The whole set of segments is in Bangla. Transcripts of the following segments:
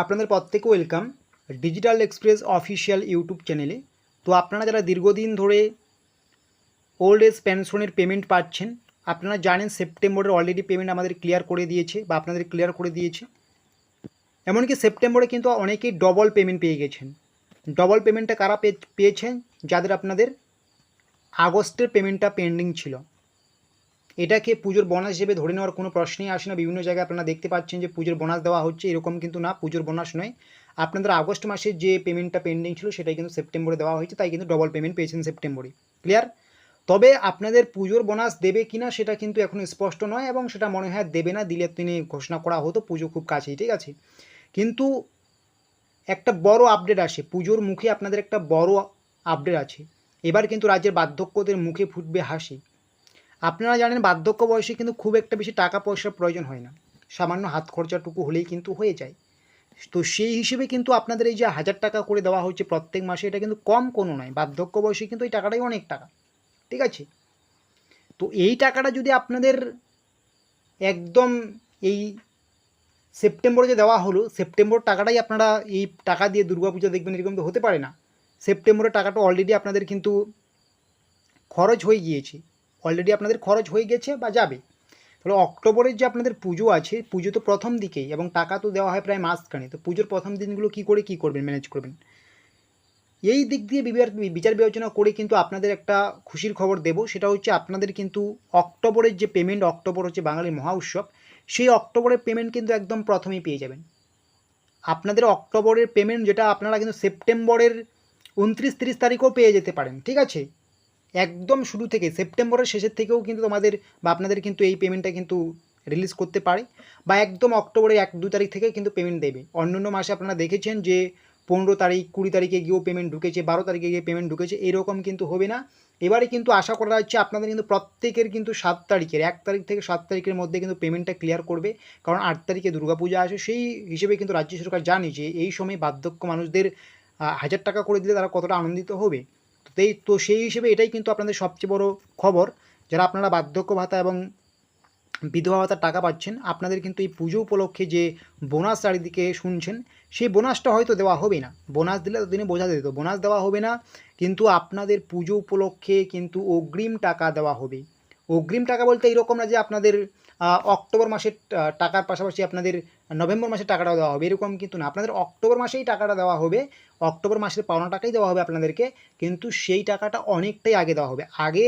আপনাদের প্রত্যেকে welcome digital express official YouTube চ্যানেলে। তো আপনারা যারা দীর্ঘদিন ধরে ওল্ড এজ পেনশনের পেমেন্ট পাচ্ছেন, আপনারা জানেন সেপ্টেম্বরের অলরেডি পেমেন্ট আমাদের ক্লিয়ার করে দিয়েছে বা আপনাদের ক্লিয়ার করে দিয়েছে। এমনকি সেপ্টেম্বরে কিন্তু অনেকেই ডবল পেমেন্ট পেয়ে গেছেন। ডবল পেমেন্টটা কারা পেয়েছেন? যাদের আপনাদের আগস্টের পেমেন্টটা পেন্ডিং ছিল। এটাকে পুজোর বোনাস হিসেবে ধরে নেওয়ার কোনো প্রশ্নই আসে না। বিভিন্ন জায়গায় আপনারা দেখতে পাচ্ছেন যে পুজোর বোনাস দেওয়া হচ্ছে, এরকম কিন্তু না, পুজোর বোনাস নয়। আপনাদের আগস্ট মাসের যে পেমেন্টটা পেন্ডিং ছিল সেটাই কিন্তু সেপ্টেম্বরে দেওয়া হয়েছে, তাই কিন্তু ডবল পেমেন্ট পেয়েছেন সেপ্টেম্বরে। ক্লিয়ার? তবে আপনাদের পুজোর বোনাস দেবে কিনা সেটা কিন্তু এখন স্পষ্ট নয়, এবং সেটা মনে হয় দেবে না, দিলে তিনি ঘোষণা করা হতো, পুজো খুব কাছেই, ঠিক আছে। কিন্তু একটা বড় আপডেট আসে, পুজোর মুখে আপনাদের একটা বড় আপডেট আছে। এবার কিন্তু রাজ্যের বার্ধক্যদের মুখে ফুটবে হাসি। আপনারা জানেন বার্ধক্য বয়সে কিন্তু খুব একটা বেশি টাকা পয়সার প্রয়োজন হয় না, সামান্য হাত খরচাটুকু হলেই কিন্তু হয়ে যায়। তো সেই হিসেবে কিন্তু আপনাদের এই যে 1000 টাকা করে দেওয়া হচ্ছে প্রত্যেক মাসে, এটা কিন্তু কম কোনো নয়। বার্ধক্য বয়সে কিন্তু এই টাকাটাই অনেক টাকা, ঠিক আছে। তো এই টাকাটা যদি আপনাদের একদম এই সেপ্টেম্বরে যে দেওয়া হলো, সেপ্টেম্বর টাকাটাই আপনারা এই টাকা দিয়ে দুর্গাপূজা দেখবেন, এরকম তো হতে পারে না। সেপ্টেম্বরের টাকাটা অলরেডি আপনাদের কিন্তু খরচ হয়ে গিয়েছে, অলরেডি আপনাদের খরচ হয়ে গেছে বা যাবে। তাহলে অক্টোবরের যে আপনাদের পুজো আছে, পুজো তো প্রথম দিকেই, এবং টাকা তো দেওয়া হয় প্রায় মাসখানে। তো পুজোর প্রথম দিনগুলো কী করবেন, ম্যানেজ করবেন? এই দিক দিয়ে বিচার বিবেচনা করে কিন্তু আপনাদের একটা খুশির খবর দেব। সেটা হচ্ছে আপনাদের কিন্তু অক্টোবরের যে পেমেন্ট, অক্টোবর হচ্ছে বাঙালির মহা উৎসব, সেই অক্টোবরের পেমেন্ট কিন্তু একদম প্রথমেই পেয়ে যাবেন। আপনাদের অক্টোবরের পেমেন্ট যেটা আপনারা কিন্তু সেপ্টেম্বরের 29-30 তারিখেও পেয়ে যেতে পারেন, ঠিক আছে। একদম শুরু থেকে সেপ্টেম্বরের শেষের থেকেও কিন্তু তোমাদের বা আপনাদের কিন্তু এই পেমেন্টটা কিন্তু রিলিজ করতে পারে, বা একদম অক্টোবরের 1-2 তারিখ থেকে কিন্তু পেমেন্ট দেবে। অন্যান্য মাসে আপনারা দেখেছেন যে 15 তারিখ 20 তারিখে গিয়েও পেমেন্ট ঢুকেছে, 12 তারিখে গিয়ে পেমেন্ট ঢুকেছে, এরকম কিন্তু হবে না। এবারে কিন্তু আশা করা যাচ্ছে আপনাদের কিন্তু প্রত্যেকের কিন্তু 7 তারিখের 1 তারিখ থেকে 7 তারিখের মধ্যে কিন্তু পেমেন্টটা ক্লিয়ার করবে। কারণ 8 তারিখে দুর্গাপূজা আসে, সেই হিসেবে কিন্তু রাজ্য সরকার জানে যে এই সময় বার্ধক্য মানুষদের 1000 টাকা করে দিলে তারা কতটা আনন্দিত হবে। তো সেই হিসেবে এটাই কিন্তু আপনাদের সবচেয়ে বড় খবর। যারা আপনারা বার্ধক্য ভাতা এবং বিধবা ভাতার টাকা পাচ্ছেন, আপনাদের কিন্তু এই পুজো উপলক্ষে যে বোনাস চারিদিকে শুনছেন, সেই বোনাসটা হয়তো দেওয়া হবে না। বোনাস দিলে তো দিনে বোঝা যেত, বোনাস দেওয়া হবে না, কিন্তু আপনাদের পুজো উপলক্ষে কিন্তু অগ্রিম টাকা দেওয়া হবে। অগ্রিম টাকা বলতে এইরকম না যে আপনাদের অক্টোবর মাসের টাকার পাশাপাশি আপনাদের নভেম্বর মাসের টাকাটাও দেওয়া হবে, এরকম কিন্তু না। আপনাদের অক্টোবর মাসেই টাকাটা দেওয়া হবে, অক্টোবর মাসের পাওনা টাকাই দেওয়া হবে আপনাদেরকে, কিন্তু সেই টাকাটা অনেকটাই আগে দেওয়া হবে। আগে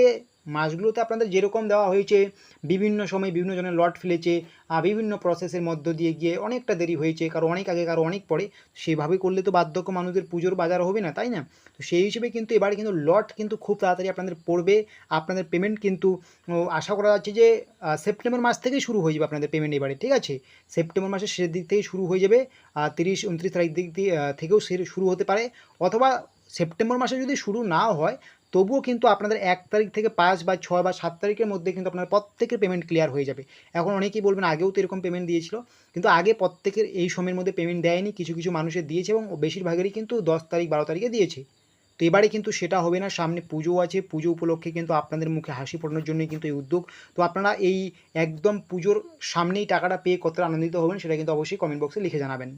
মাসগুলোতে আপনাদের যেরকম দেওয়া হয়েছে, বিভিন্ন সময় বিভিন্ন জনের লট ফেলেছে, বিভিন্ন প্রসেসের মধ্য দিয়ে গিয়ে অনেকটা দেরি হয়েছে, কারো অনেক আগে কারো অনেক পরে, সেভাবে করলে তো বার্ধক্য মানুষদের পুজোর বাজার হবে না, তাই না? তো সেই হিসেবে কিন্তু এবারে কিন্তু লট কিন্তু খুব তাড়াতাড়ি আপনাদের পড়বে। আপনাদের পেমেন্ট কিন্তু আশা করা যাচ্ছে যে সেপ্টেম্বর মাস থেকেই শুরু হয়ে যাবে আপনাদের পেমেন্ট এবারে, ঠিক আছে। সেপ্টেম্বর মাসের শেষের দিক থেকে শুরু হয়ে যাবে, 30-29 তারিখ দিক দিয়ে থেকেও শুরু হতে পারে, অথবা সেপ্টেম্বর মাসে যদি শুরু নাও হয়, তবুও কিন্তু আপনাদের 1 তারিখ থেকে 5 বা 6 বা 7 তারিখের মধ্যে কিন্তু আপনার প্রত্যেকের পেমেন্ট ক্লিয়ার হয়ে যাবে। এখন অনেকেই বলবেন আগেও তো এরকম পেমেন্ট দিয়েছিল, কিন্তু আগে প্রত্যেকের এই সময়ের মধ্যে পেমেন্ট দেয়নি, কিছু কিছু মানুষের দিয়েছে, এবং বেশিরভাগেরই কিন্তু 10 তারিখ 12 তারিখে দিয়েছে। তো এবারে কিন্তু সেটা হবে না, সামনে পুজো আছে, পুজো উপলক্ষে কিন্তু আপনাদের মুখে হাসি ফোটানোর জন্যই কিন্তু এই উদ্যোগ। তো আপনারা এই একদম পুজোর সামনেই টাকাটা পেয়ে কতটা আনন্দিত হবেন সেটা কিন্তু অবশ্যই কমেন্ট বক্সে লিখে জানাবেন।